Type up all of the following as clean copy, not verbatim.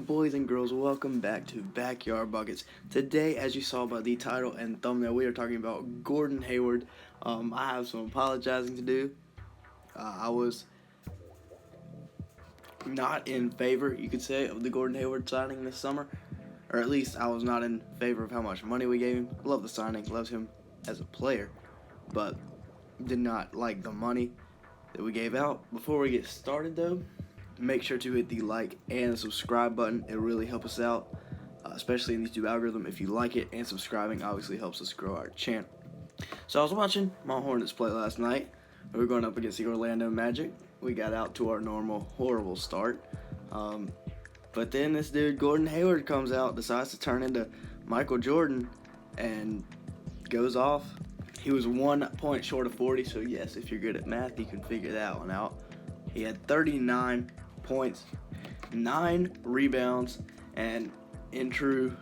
boys and girls, welcome back to Backyard Buckets. Today, as you saw by the title and thumbnail, we are talking about Gordon Hayward. I have some apologizing to do. I was not in favor, you could say, of the Gordon Hayward signing this summer. Or at least I was not in favor of how much money we gave him. Love the signing, loved him as a player, but did not like the money that we gave out. Before we get started though, make sure to hit the like and subscribe button. It really helps us out, especially in the YouTube algorithm. If you like it, and subscribing obviously helps us grow our channel. So I was watching my Hornets play last night. We were going up against the Orlando Magic. We got out to our normal horrible start. But then this dude, Gordon Hayward, comes out, decides to turn into Michael Jordan, and goes off. He was 1 point short of 40, so yes, if you're good at math, you can figure that one out. He had 39 points, 9 rebounds, and in true,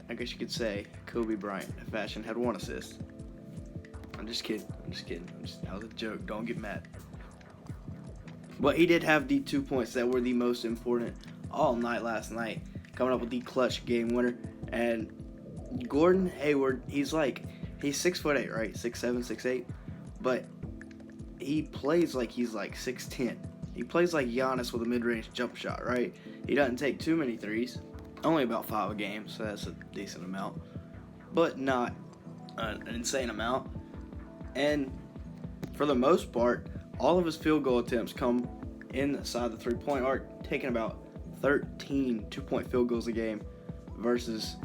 I guess you could say, Kobe Bryant fashion, had 1 assist. I'm just kidding. That was a joke. Don't get mad. But he did have the 2 points that were the most important all night last night, coming up with the clutch game winner. And Gordon Hayward, he's 6'8", right? 6'7", 6'8", but he plays like he's 6'10". He plays like Giannis with a mid-range jump shot, right? He doesn't take too many threes, only about 5 a game, so that's a decent amount, but not an insane amount. And for the most part, all of his field goal attempts come inside the three-point arc, taking about 13 two-point field goals a game versus,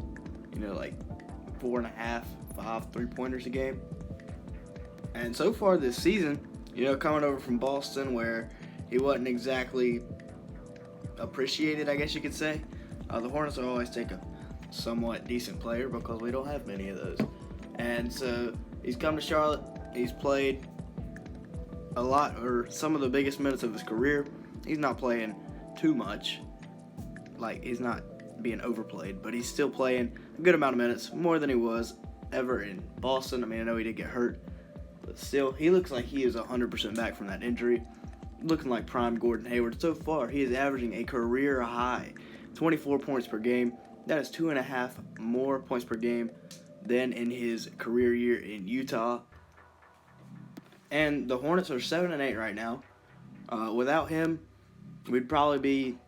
4.5, 5 three-pointers a game. And so far this season, coming over from Boston where he wasn't exactly appreciated, I guess you could say, the Hornets will always take a somewhat decent player because we don't have many of those. And so he's come to Charlotte. He's played a lot, or some of the biggest minutes of his career. He's not playing too much. He's not being overplayed, but he's still playing a good amount of minutes, more than he was ever in Boston. I mean, I know he did get hurt, but still, he looks like he is 100% back from that injury. Looking like prime Gordon Hayward. So far, he is averaging a career high 24 points per game. That is 2.5 more points per game than in his career year in Utah. And the Hornets are 7-8 right now. Without him, we'd probably be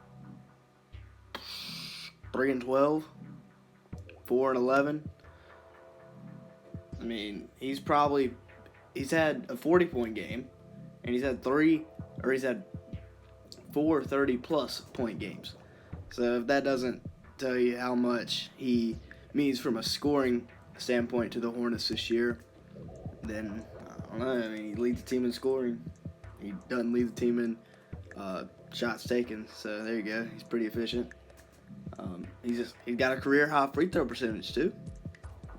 3-12, 4-11. I mean, he's had a 40-point game, and he's had 4 30-plus point games. So if that doesn't tell you how much he means from a scoring standpoint to the Hornets this year, then I don't know. I mean, he leads the team in scoring. He doesn't lead the team in shots taken. So there you go. He's pretty efficient. He's got a career high free throw percentage too.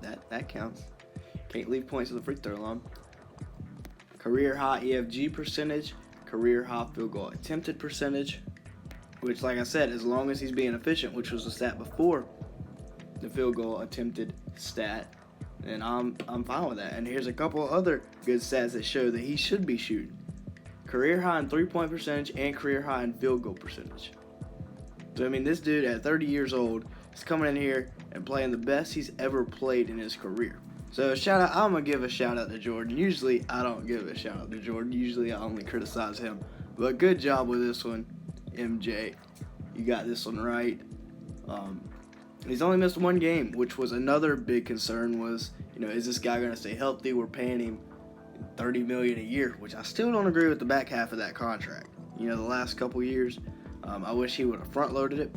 That counts. Can't leave points to the free throw line. Career high EFG percentage. Career high field goal attempted percentage. Which, like I said, as long as he's being efficient, which was the stat before the field goal attempted stat, then I'm fine with that. And here's a couple other good stats that show that he should be shooting. Career high in three-point percentage and career high in field goal percentage. So, I mean, this dude at 30 years old is coming in here and playing the best he's ever played in his career. So, I'm going to give a shout-out to Jordan. Usually, I don't give a shout-out to Jordan. Usually, I only criticize him. But good job with this one, MJ. You got this one right. He's only missed 1 game, which was another big concern was, is this guy going to stay healthy? We're paying him $30 million a year, which I still don't agree with the back half of that contract. The last couple years, I wish he would have front-loaded it.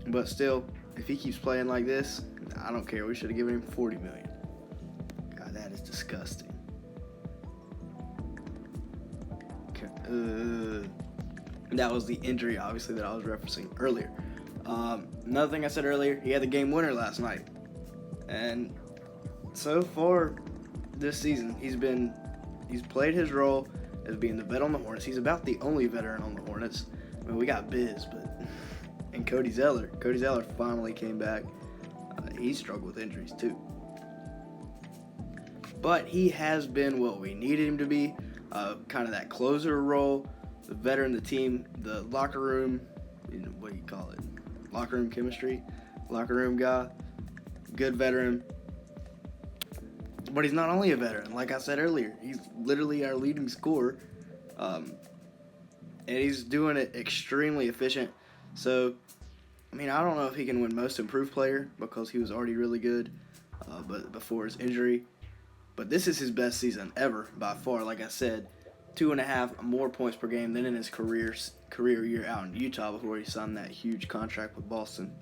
But still, if he keeps playing like this, I don't care. We should have given him $40 million. God, that is disgusting. That was the injury, obviously, that I was referencing earlier. Another thing I said earlier, he had the game winner last night. And so far this season, he's played his role as being the vet on the Hornets. He's about the only veteran on the Hornets. I mean, we got Biz, and Cody Zeller. Cody Zeller finally came back. He struggled with injuries too. But he has been what we needed him to be, kind of that closer role, the veteran, the team, the locker room, locker room chemistry, locker room guy, good veteran. But he's not only a veteran, like I said earlier, he's literally our leading scorer, and he's doing it extremely efficient. So, I mean, I don't know if he can win Most Improved Player because he was already really good, but before his injury. But this is his best season ever by far. Like I said, 2.5 more points per game than in his career year out in Utah before he signed that huge contract with Boston.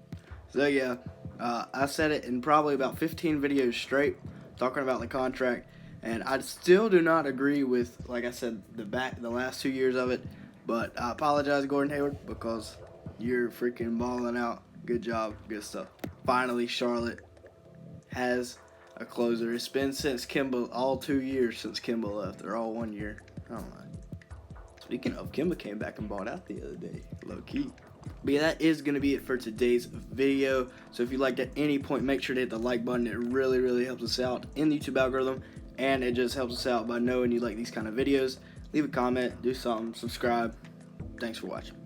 So yeah, I said it in probably about 15 videos straight, talking about the contract, and I still do not agree with, like I said, the last 2 years of it. But I apologize, Gordon Hayward, because you're freaking balling out. Good job, good stuff. Finally, Charlotte has a closer. It's been since Kemba, all 2 years since Kemba left, or all 1 year. I don't know. Speaking of, Kemba came back and bought out the other day, low key. But yeah, that is going to be it for today's video. So if you liked at any point, make sure to hit the like button. It really, really helps us out in the YouTube algorithm, and it just helps us out by knowing you like these kind of videos. Leave a comment, do something, subscribe. Thanks for watching.